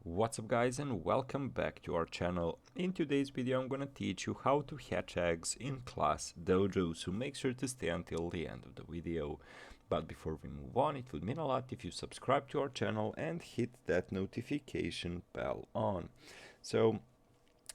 What's up guys, and welcome back to our channel. In today's video I'm gonna teach you how to hatch eggs in ClassDojo, so make sure to stay until the end of the video. But before we move on, it would mean a lot if you subscribe to our channel and hit that notification bell on. So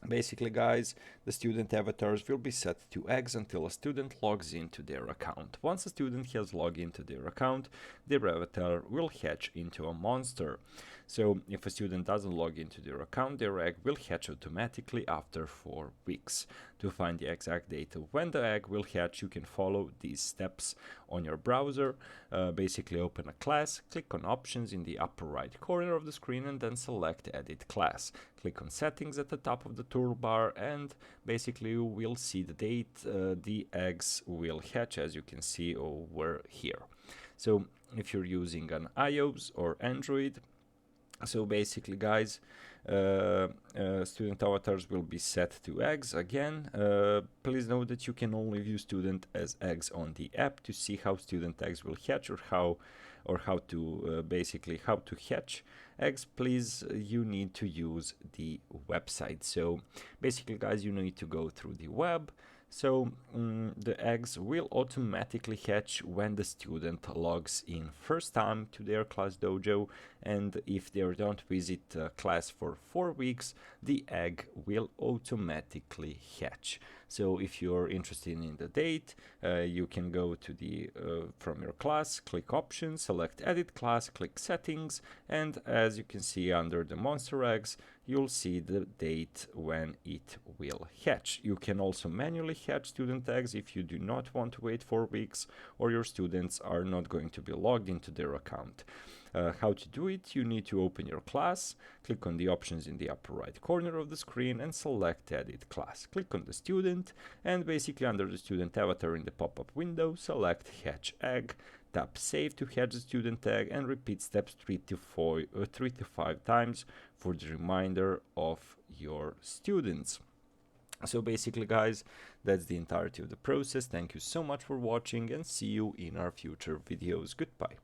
basically guys, the student avatars will be set to eggs until a student logs into their account. Once a student has logged into their account, their avatar will hatch into a monster. So if a student doesn't log into their account, their egg will hatch automatically after 4 weeks. To find the exact date of when the egg will hatch, you can follow these steps on your browser. Basically open a class, click on options in the upper right corner of the screen and then select edit class. Click on settings at the top of the toolbar and basically you will see the date the eggs will hatch, as you can see over here. So if you're using an iOS or Android, so basically guys, student avatars will be set to eggs again. Please note that you can only view student as eggs on the app. To see how student eggs will hatch or how to basically how to hatch eggs, please you need to use the website. So basically guys, you need to go through the web. So the eggs will automatically hatch when the student logs in first time to their ClassDojo, and if they don't visit class for 4 weeks, the egg will automatically hatch. So if you're interested in the date, you can go to the from your class, click options, select edit class, click settings, and as you can see under the monster eggs, you'll see the date when it will hatch. You can also manually hatch student eggs if you do not want to wait 4 weeks or your students are not going to be logged into their account. How to do it? You need to open your class, click on the options in the upper right corner of the screen and select edit class. Click on the student and basically under the student avatar in the pop-up window, select hatch egg. Tap save to hatch the student egg and repeat steps 3 to 5 times for the remainder of your students. So basically guys, that's the entirety of the process. Thank you so much for watching and see you in our future videos. Goodbye.